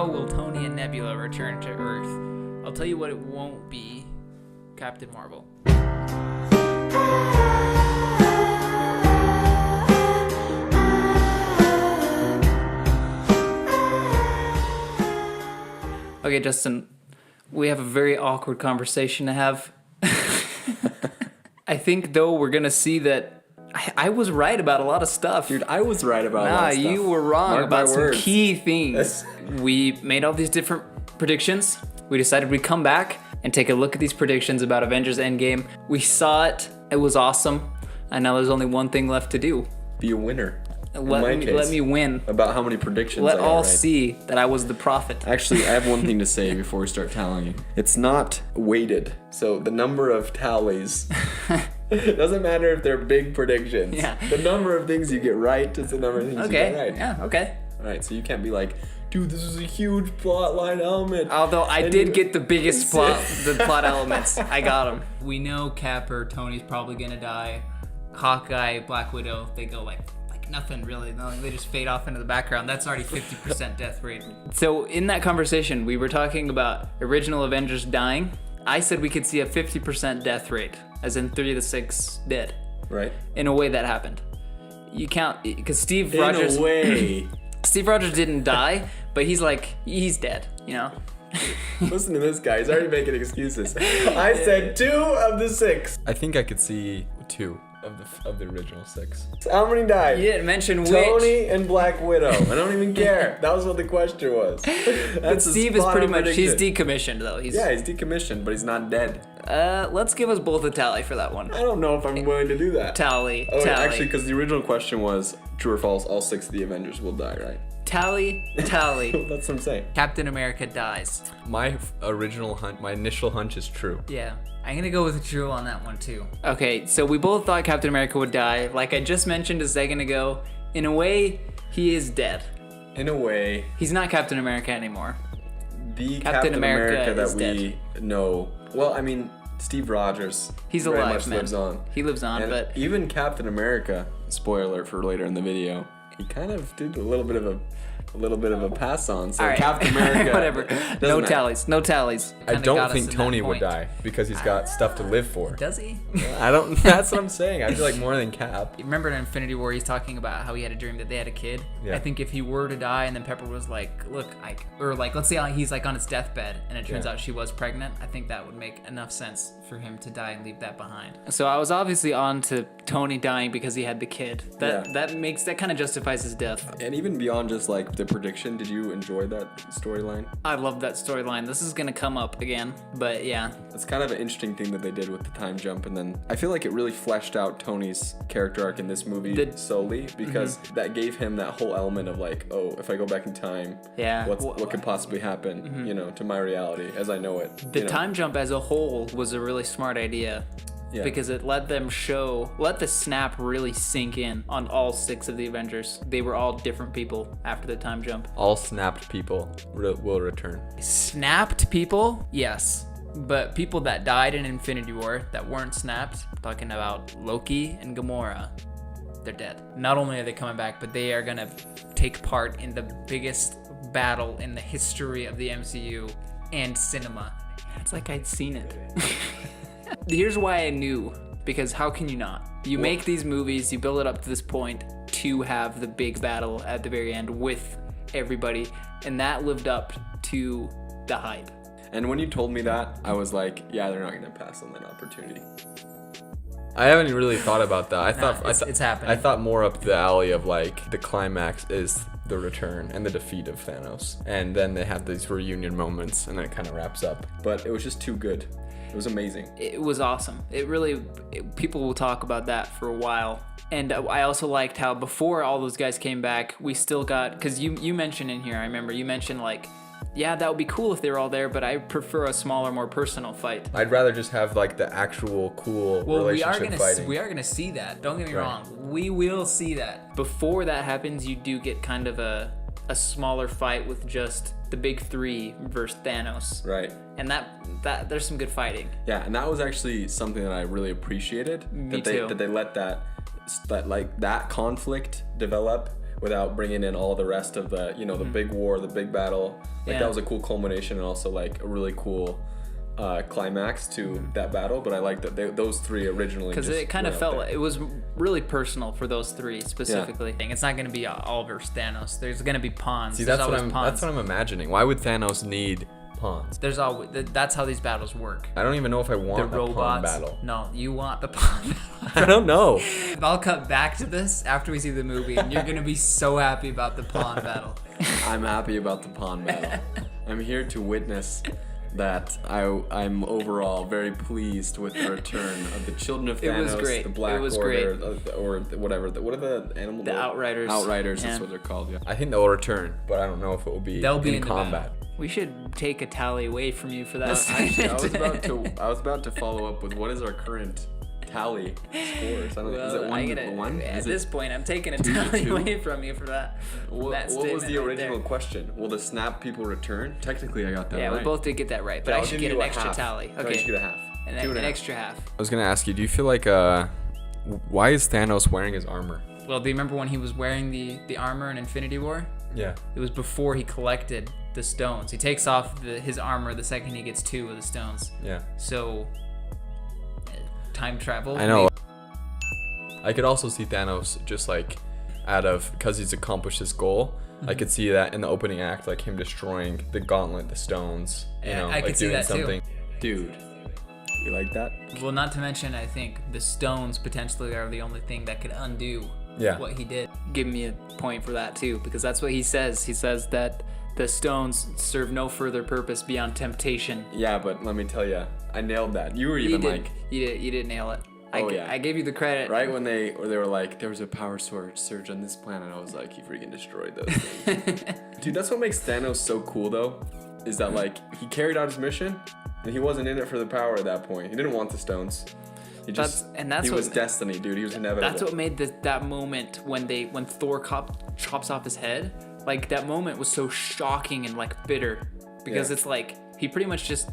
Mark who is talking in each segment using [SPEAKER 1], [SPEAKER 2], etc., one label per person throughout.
[SPEAKER 1] will Tony and Nebula return to Earth? I'll tell you what it won't be. Captain Marvel. Okay, Justin, we have a very awkward conversation to have. I think, though, we're going to see that I was right about a lot of stuff.
[SPEAKER 2] Dude, I was right about a lot of stuff.
[SPEAKER 1] You were wrong about some
[SPEAKER 2] words.
[SPEAKER 1] key things. We made all these different predictions. We decided we'd come back and take a look at these predictions about Avengers Endgame. We saw it. It was awesome. And now there's only one thing left to do.
[SPEAKER 2] Be a winner.
[SPEAKER 1] Let me win.
[SPEAKER 2] About how many predictions
[SPEAKER 1] Let
[SPEAKER 2] I got
[SPEAKER 1] all
[SPEAKER 2] right.
[SPEAKER 1] see that I was the prophet.
[SPEAKER 2] Actually, I have one thing to say before we start tallying. It's not weighted. So the number of tallies... It doesn't matter if they're big predictions.
[SPEAKER 1] Yeah.
[SPEAKER 2] The number of things you get right is the number of things you get right.
[SPEAKER 1] Yeah, okay.
[SPEAKER 2] All right, so you can't be like, dude, this is a huge plot line element.
[SPEAKER 1] Although I did get the biggest plot elements. I got them. We know Cap or Tony's probably going to die. Hawkeye, Black Widow, they go like nothing really. They just fade off into the background. That's already 50% death rate. So in that conversation, we were talking about original Avengers dying. I said we could see a 50% death rate, as in 3 of the 6 dead.
[SPEAKER 2] Right.
[SPEAKER 1] In a way that happened. You count, because Steve Rogers...
[SPEAKER 2] In a way.
[SPEAKER 1] Steve Rogers didn't die, but he's dead, you know?
[SPEAKER 2] Listen to this guy. He's already making excuses. I said 2 of the 6.
[SPEAKER 3] I think I could see 2 of the original 6.
[SPEAKER 2] So how many died?
[SPEAKER 1] You didn't mention
[SPEAKER 2] Tony and Black Widow. I don't even care. That was what the question was.
[SPEAKER 1] But Steve is pretty much, he's decommissioned though.
[SPEAKER 2] He's decommissioned, but he's not dead.
[SPEAKER 1] Let's give us both a tally for that one.
[SPEAKER 2] I don't know if I'm willing to do that.
[SPEAKER 1] Tally.
[SPEAKER 2] Actually, because the original question was, true or false, all 6 of the Avengers will die, right?
[SPEAKER 1] Tally.
[SPEAKER 2] That's what I'm saying.
[SPEAKER 1] Captain America dies.
[SPEAKER 3] My initial hunch is true.
[SPEAKER 1] Yeah. I'm gonna go with true on that one too. Okay, so we both thought Captain America would die. Like I just mentioned a second ago, in a way, he is dead.
[SPEAKER 2] In a way.
[SPEAKER 1] He's not Captain America anymore.
[SPEAKER 2] The Captain America that we know. Well, I mean, Steve Rogers.
[SPEAKER 1] He's
[SPEAKER 2] very
[SPEAKER 1] alive,
[SPEAKER 2] much
[SPEAKER 1] man.
[SPEAKER 2] lives on.
[SPEAKER 1] He lives on,
[SPEAKER 2] And
[SPEAKER 1] but
[SPEAKER 2] even Captain America, spoiler alert for later in the video, he kind of did a little bit of a pass on. So
[SPEAKER 1] right.
[SPEAKER 2] Captain America.
[SPEAKER 1] Whatever. No
[SPEAKER 2] matter.
[SPEAKER 1] tallies.
[SPEAKER 3] I
[SPEAKER 1] Kinda
[SPEAKER 3] don't
[SPEAKER 1] got us
[SPEAKER 3] think
[SPEAKER 1] in that
[SPEAKER 3] Tony would
[SPEAKER 1] point.
[SPEAKER 3] die because he's got stuff to live for.
[SPEAKER 1] Does he?
[SPEAKER 3] That's what I'm saying. I feel like more than Cap.
[SPEAKER 1] Remember in Infinity War, he's talking about how he had a dream that they had a kid.
[SPEAKER 3] Yeah.
[SPEAKER 1] I think if he were to die and then Pepper was like, look, let's say he's like on his deathbed and it turns out she was pregnant, I think that would make enough sense for him to die and leave that behind. So I was obviously on to Tony dying because he had the kid. That kind of justifies his death.
[SPEAKER 2] And even beyond just like the prediction, did you enjoy that storyline?
[SPEAKER 1] I love that storyline. This is gonna come up again, but yeah.
[SPEAKER 2] It's kind of an interesting thing that they did with the time jump, and then I feel like it really fleshed out Tony's character arc in this movie solely because that gave him that whole element of like, oh, if I go back in time, what could possibly happen, to my reality as I know it.
[SPEAKER 1] The time jump as a whole was a really smart idea. Yeah. Because it let the snap really sink in on all 6 of the Avengers. They were all different people after the time jump.
[SPEAKER 3] All snapped people will return.
[SPEAKER 1] Snapped people? Yes. But people that died in Infinity War that weren't snapped, talking about Loki and Gamora, they're dead. Not only are they coming back, but they are going to take part in the biggest battle in the history of the MCU and cinema. It's like I'd seen it. Here's why I knew, because how can you not? You make these movies, you build it up to this point to have the big battle at the very end with everybody, and that lived up to the hype.
[SPEAKER 2] And when you told me that, I was like, yeah, they're not going to pass on that opportunity.
[SPEAKER 3] I haven't really thought about that.
[SPEAKER 1] It's happening.
[SPEAKER 3] I thought more up the alley of like the climax is the return and the defeat of Thanos, and then they have these reunion moments, and then it kind of wraps up.
[SPEAKER 2] But it was just too good. It was amazing.
[SPEAKER 1] It was awesome. People will talk about that for a while. And I also liked how before all those guys came back, we still got, because you mentioned in here, I remember you mentioned like, yeah, that would be cool if they were all there, but I prefer a smaller, more personal fight.
[SPEAKER 3] I'd rather just have like the actual cool relationship fighting.
[SPEAKER 1] We are gonna see that. Don't get me wrong. We will see that. Before that happens, you do get kind of a smaller fight with just the big 3 versus Thanos.
[SPEAKER 2] Right.
[SPEAKER 1] And that there's some good fighting.
[SPEAKER 2] Yeah, and that was actually something that I really appreciated.
[SPEAKER 1] Me too.
[SPEAKER 2] That they let that conflict develop without bringing in all the rest of the, the big war, the big battle. Like that was a cool culmination and also like a really cool climax to that battle. But I like that those three originally,
[SPEAKER 1] because it kind of felt like it was really personal for those three specifically. It's not going to be all versus Thanos. There's going to be pawns.
[SPEAKER 3] See, that's what I'm imagining. Why would Thanos need pawns?
[SPEAKER 1] There's always that's how these battles work.
[SPEAKER 3] I don't even know if I want
[SPEAKER 1] the
[SPEAKER 3] a pawn battle.
[SPEAKER 1] No, you want the pawn battle.
[SPEAKER 3] I don't know.
[SPEAKER 1] I'll cut back to this after we see the movie, and you're gonna be so happy about the pawn battle.
[SPEAKER 2] I'm happy about the pawn battle. I'm here to witness that I'm overall very pleased with the return of the Children of Thanos,
[SPEAKER 1] it was great.
[SPEAKER 2] the Black Order, or whatever. What are the animals?
[SPEAKER 1] The Outriders.
[SPEAKER 2] Outriders, that's what they're called. Yeah.
[SPEAKER 3] I think they'll return, but I don't know if it will be in combat.
[SPEAKER 1] We should take a tally away from you for that.
[SPEAKER 2] I was about to follow up with what is our current tally scores. I don't know. Is it 1-1?
[SPEAKER 1] At this point, I'm taking a tally away from you for that.
[SPEAKER 2] What was the original question? Will the snap people return? Technically, I got that right.
[SPEAKER 1] Yeah, we both did get that right, but I should get an extra tally. Okay,
[SPEAKER 2] I should get a half.
[SPEAKER 1] An extra half.
[SPEAKER 3] I was gonna ask you, do you feel like why is Thanos wearing his armor?
[SPEAKER 1] Well, do you remember when he was wearing the armor in Infinity War?
[SPEAKER 3] Yeah.
[SPEAKER 1] It was before he collected the stones. He takes off his armor the second he gets 2 of the stones.
[SPEAKER 3] Yeah.
[SPEAKER 1] So, time travel.
[SPEAKER 3] I know. I could also see Thanos just like because he's accomplished his goal. I could see that in the opening act, like him destroying the gauntlet, the stones.
[SPEAKER 1] I could see that something.
[SPEAKER 2] Dude, you like that?
[SPEAKER 1] Well, not to mention, I think the stones potentially are the only thing that could undo what he did. Give me a point for that too, because that's what he says. He says that the stones serve no further purpose beyond temptation.
[SPEAKER 2] Yeah, but let me tell you, I nailed that. You were even
[SPEAKER 1] you did nail it. I gave you the credit.
[SPEAKER 2] Right when they were like, there was a power surge on this planet, I was like, he freaking destroyed those things. Dude, that's what makes Thanos so cool though, is that like he carried out his mission and he wasn't in it for the power at that point. He didn't want the stones. He was destiny, dude. He was inevitable.
[SPEAKER 1] That's what made that moment when Thor chops off his head. Like that moment was so shocking and like bitter, because it's like he pretty much just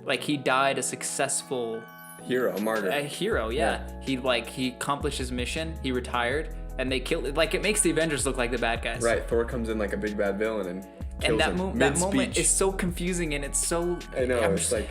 [SPEAKER 1] like he died a successful
[SPEAKER 2] hero, a martyr.
[SPEAKER 1] A hero, yeah. He accomplished his mission. He retired, and they killed. Like it makes the Avengers look like the bad guys.
[SPEAKER 2] Right. Thor comes in like a big bad villain and kills
[SPEAKER 1] him.
[SPEAKER 2] And
[SPEAKER 1] that moment is so confusing, and it's so.
[SPEAKER 2] I know. It's like,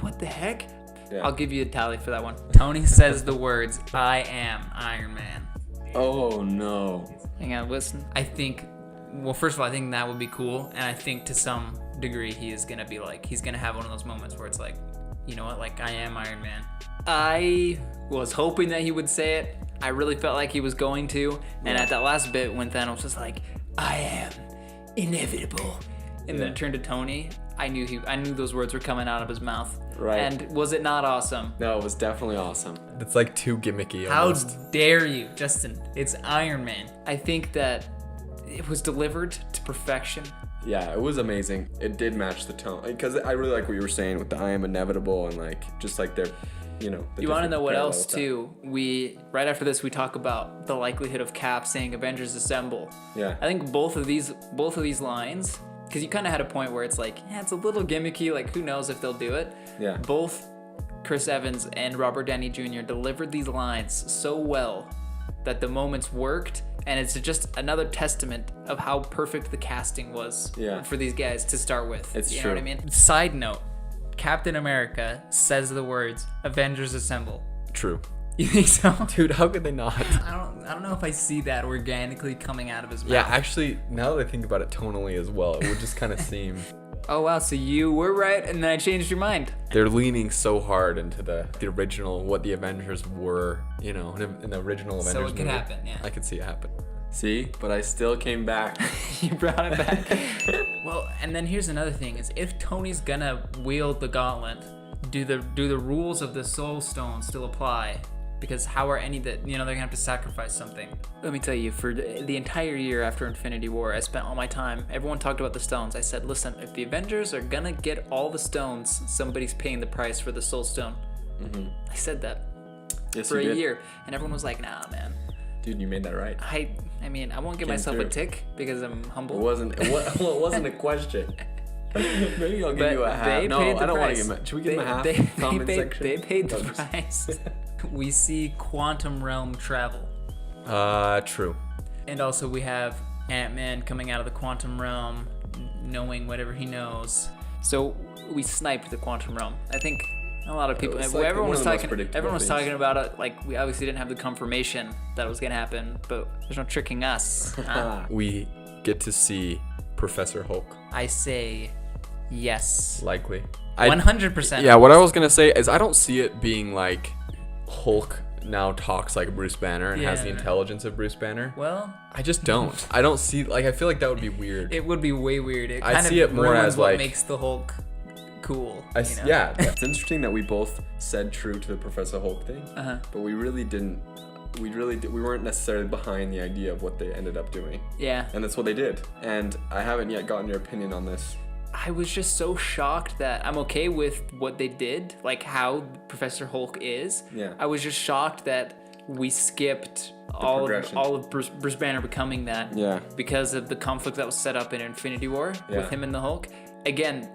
[SPEAKER 1] what the heck?
[SPEAKER 2] Yeah.
[SPEAKER 1] I'll give you a tally for that one. Tony says the words, "I am Iron Man."
[SPEAKER 2] Oh no.
[SPEAKER 1] Hang on, listen. I think. Well, first of all, I think that would be cool, and I think to some degree he's gonna have one of those moments where it's like, you know what, like I am Iron Man. I was hoping that he would say it. I really felt like he was going to, and at that last bit when Thanos was like, "I am inevitable," and then it turned to Tony, I knew those words were coming out of his mouth.
[SPEAKER 2] Right.
[SPEAKER 1] And was it not awesome?
[SPEAKER 2] No, it was definitely awesome.
[SPEAKER 3] It's like too gimmicky.
[SPEAKER 1] How dare you, Justin? It's Iron Man. I think that it was delivered to perfection.
[SPEAKER 2] Yeah, it was amazing. It did match the tone, because I really like what you were saying with the "I am inevitable" and like just like their,
[SPEAKER 1] You want to know what else too? Right after this we talk about the likelihood of Cap saying "Avengers assemble."
[SPEAKER 2] Yeah.
[SPEAKER 1] I think both of these lines, because you kind of had a point where it's like, it's a little gimmicky. Like who knows if they'll do it?
[SPEAKER 2] Yeah.
[SPEAKER 1] Both Chris Evans and Robert Downey Jr. delivered these lines so well that the moments worked. And it's just another testament of how perfect the casting was for these guys to start with.
[SPEAKER 2] It's
[SPEAKER 1] you
[SPEAKER 2] true.
[SPEAKER 1] know what I mean? Side note, Captain America says the words, "Avengers assemble."
[SPEAKER 3] True.
[SPEAKER 1] You think so?
[SPEAKER 3] Dude, how could they not?
[SPEAKER 1] I don't know if I see that organically coming out of his mouth.
[SPEAKER 3] Yeah, actually, now that I think about it tonally as well, it would just kind of seem...
[SPEAKER 1] Oh, wow, so you were right, and then I changed your mind.
[SPEAKER 3] They're leaning so hard into the original, what the Avengers were, in the original Avengers
[SPEAKER 1] So it could
[SPEAKER 3] movie.
[SPEAKER 1] happen, yeah.
[SPEAKER 3] I could see it happen.
[SPEAKER 2] See? But I still came back.
[SPEAKER 1] You brought it back. Well, and then here's another thing, is if Tony's gonna wield the gauntlet, do the rules of the Soul Stone still apply? Because how are any that, they're gonna have to sacrifice something. Let me tell you, for the entire year after Infinity War, I spent all my time, everyone talked about the stones. I said, listen, if the Avengers are gonna get all the stones, somebody's paying the price for the Soul Stone. Mm-hmm. I said that for a year, and everyone was like, nah, man.
[SPEAKER 2] Dude, you made that right.
[SPEAKER 1] I mean, I won't give myself a tick because I'm humble.
[SPEAKER 2] It wasn't a question. Maybe I'll give you a half. No, I don't want to give him. Should we give him a half?
[SPEAKER 1] They paid the price. We see quantum realm travel.
[SPEAKER 3] True.
[SPEAKER 1] And also we have Ant-Man coming out of the quantum realm, knowing whatever he knows. So we sniped the quantum realm. I think a lot of people, everyone was talking about it. Like, we obviously didn't have the confirmation that it was gonna happen, but there's no tricking us.
[SPEAKER 3] We get to see Professor Hulk.
[SPEAKER 1] I say yes.
[SPEAKER 3] Likely.
[SPEAKER 1] 100%.
[SPEAKER 3] Yeah, what I was gonna say is I don't see it being like Hulk now talks like Bruce Banner and has the intelligence of Bruce Banner.
[SPEAKER 1] Well,
[SPEAKER 3] I just don't. I don't see, like, I feel like that would be weird.
[SPEAKER 1] It would be way weird.
[SPEAKER 3] I see it more as
[SPEAKER 1] what
[SPEAKER 3] like
[SPEAKER 1] makes the Hulk cool.
[SPEAKER 3] Yeah.
[SPEAKER 2] It's interesting that we both said true to the Professor Hulk thing, but we really didn't. We weren't necessarily behind the idea of what they ended up doing.
[SPEAKER 1] Yeah.
[SPEAKER 2] And that's what they did. And I haven't yet gotten your opinion on this.
[SPEAKER 1] I was just so shocked that I'm okay with what they did, like how Professor Hulk is.
[SPEAKER 2] Yeah.
[SPEAKER 1] I was just shocked that we skipped all of Bruce Banner becoming that.
[SPEAKER 2] Yeah.
[SPEAKER 1] Because of the conflict that was set up in Infinity War with him and the Hulk. Again,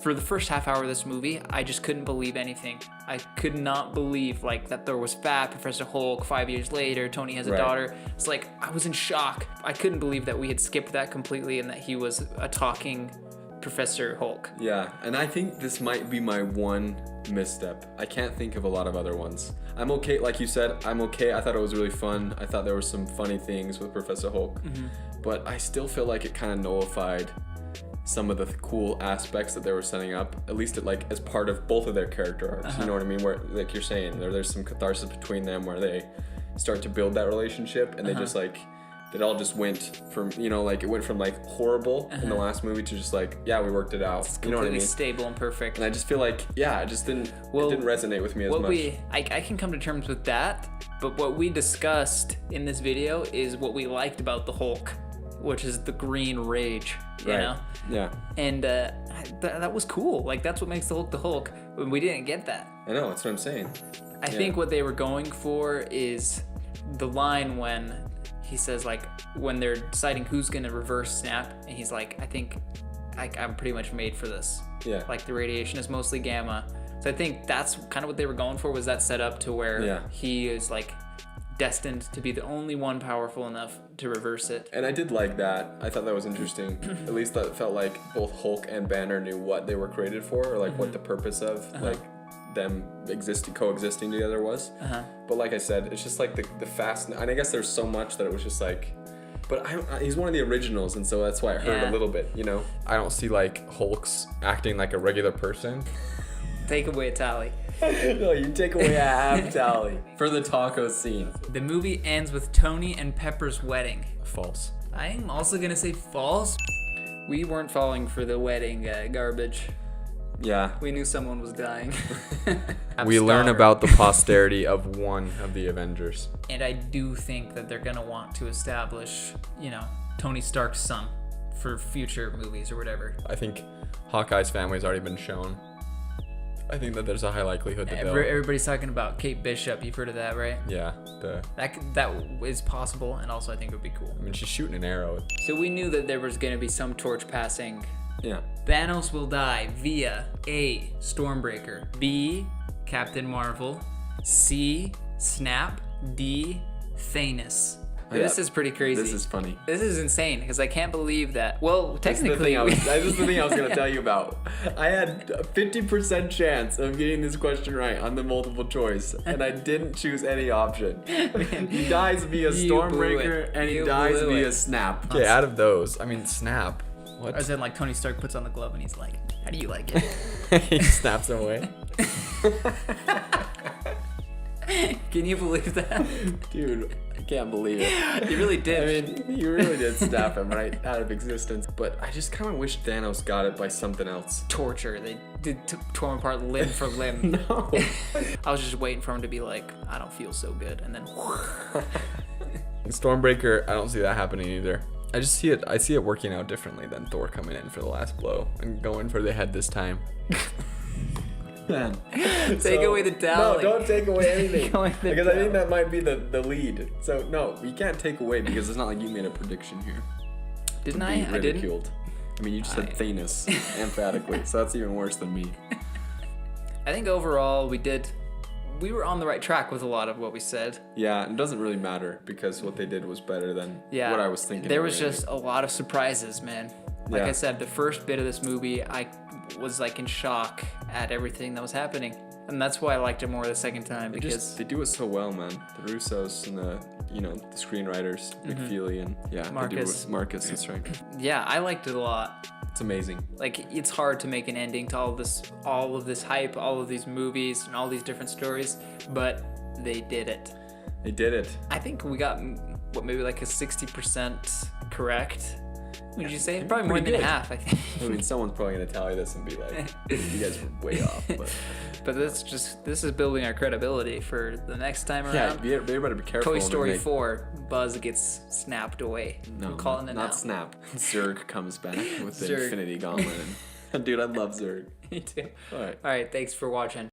[SPEAKER 1] for the first half hour of this movie, I just couldn't believe anything. I could not believe like that there was fat Professor Hulk 5 years later, Tony has a daughter. It's like, I was in shock. I couldn't believe that we had skipped that completely and that he was a talking Professor Hulk.
[SPEAKER 2] Yeah, and I think this might be my one misstep. I can't think of a lot of other ones. I'm okay, like you said, I'm okay. I thought it was really fun. I thought there were some funny things with Professor Hulk, but I still feel like it kind of nullified some of the cool aspects that they were setting up, at least as part of both of their character arcs. You know what I mean? Where, like you're saying, there's some catharsis between them where they start to build that relationship, and they just like, it all just went from, it went from like horrible in the last movie to just like, yeah, we worked it out. You know what I mean?
[SPEAKER 1] Stable and perfect.
[SPEAKER 2] And I just feel like, it just didn't resonate with me as much.
[SPEAKER 1] I can come to terms with that, but what we discussed in this video is what we liked about the Hulk, which is the green rage, you know?
[SPEAKER 2] Yeah.
[SPEAKER 1] And that was cool. Like, that's what makes the Hulk. We didn't get that.
[SPEAKER 2] I know, that's what I'm saying.
[SPEAKER 1] I think what they were going for is the line when he says, like, when they're deciding who's going to reverse snap, and he's like, I think I'm pretty much made for this.
[SPEAKER 2] Yeah.
[SPEAKER 1] Like, the radiation is mostly gamma. So I think that's kind of what they were going for, was that set up to where he is, like, destined to be the only one powerful enough to reverse it.
[SPEAKER 2] And I did like that. I thought that was interesting. At least that felt like both Hulk and Banner knew what they were created for, or like what the purpose of like them coexisting together was. But like I said, it's just like the fast, and I guess there's so much that it was just like, but he's one of the originals, and so that's why it hurt a little bit,
[SPEAKER 3] I don't see like Hulk's acting like a regular person.
[SPEAKER 1] Take away a tally.
[SPEAKER 2] No, you take away a half tally for the taco scene.
[SPEAKER 1] The movie ends with Tony and Pepper's wedding.
[SPEAKER 3] False.
[SPEAKER 1] I'm also gonna say false. We weren't falling for the wedding garbage.
[SPEAKER 2] Yeah.
[SPEAKER 1] We knew someone was dying.
[SPEAKER 3] We learn about the posterity of one of the Avengers.
[SPEAKER 1] And I do think that they're gonna want to establish, Tony Stark's son for future movies or whatever.
[SPEAKER 3] I think Hawkeye's family's already been shown. I think that there's a high likelihood that
[SPEAKER 1] everybody's talking about Kate Bishop. You've heard of that, right?
[SPEAKER 3] Yeah.
[SPEAKER 1] That is possible, and also I think it would be cool.
[SPEAKER 3] I mean, she's shooting an arrow.
[SPEAKER 1] So we knew that there was going to be some torch passing.
[SPEAKER 2] Yeah.
[SPEAKER 1] Thanos will die via A, Stormbreaker, B, Captain Marvel, C, Snap, D, Thanos. This is pretty crazy.
[SPEAKER 2] This is funny.
[SPEAKER 1] This is insane because I can't believe that. Well, technically,
[SPEAKER 2] this is the thing I was going to tell you about. I had a 50% chance of getting this question right on the multiple choice, and I didn't choose any option. He dies via Stormbreaker, and he dies via Snap.
[SPEAKER 3] Okay, out of those, I mean, Snap. What?
[SPEAKER 1] As in, like, Tony Stark puts on the glove and he's like, "How do you like it?"
[SPEAKER 3] He snaps away.
[SPEAKER 1] Can you believe that?
[SPEAKER 2] Dude, I can't believe it.
[SPEAKER 1] You really did.
[SPEAKER 2] I mean, you really did snap him right out of existence. But I just kind of wish Thanos got it by something else.
[SPEAKER 1] Torture. They tore him apart limb for limb.
[SPEAKER 2] No.
[SPEAKER 1] I was just waiting for him to be like, I don't feel so good. And then...
[SPEAKER 3] Stormbreaker, I don't see that happening either. I see it working out differently than Thor coming in for the last blow and going for the head this time.
[SPEAKER 2] Man.
[SPEAKER 1] Take away the tally.
[SPEAKER 2] No, don't take away anything. Because I think that might be the lead. So no, you can't take away because it's not like you made a prediction here.
[SPEAKER 1] Didn't I? I didn't.
[SPEAKER 2] I mean, you just said Thanos emphatically, so that's even worse than me.
[SPEAKER 1] I think overall we did we were on the right track with a lot of what we said.
[SPEAKER 2] Yeah, it doesn't really matter because what they did was better than what I was thinking.
[SPEAKER 1] There was just a lot of surprises, man. Like I said, the first bit of this movie, I was like in shock at everything that was happening. And that's why I liked it more the second time, because
[SPEAKER 2] they do it so well, man. The Russos and the screenwriters, McFeely and Marcus, that's right.
[SPEAKER 1] Yeah, I liked it a lot.
[SPEAKER 2] It's amazing.
[SPEAKER 1] Like, it's hard to make an ending to all of this hype, all of these movies and all these different stories, but they did it.
[SPEAKER 2] They did it.
[SPEAKER 1] I think we got maybe like a 60% correct. Would you say? Probably more than half, I think.
[SPEAKER 2] I mean, someone's probably gonna tally this and be like, "You guys were way off."
[SPEAKER 1] But this is building our credibility for the next time around.
[SPEAKER 2] Yeah, you better be careful.
[SPEAKER 1] Toy Story 4, Buzz gets snapped away.
[SPEAKER 2] No,
[SPEAKER 1] I'm calling it
[SPEAKER 2] not
[SPEAKER 1] now.
[SPEAKER 2] snap. Zurg comes back with the Infinity Gauntlet. Dude, I love Zurg.
[SPEAKER 1] Me too.
[SPEAKER 2] All right.
[SPEAKER 1] All right. Thanks for watching.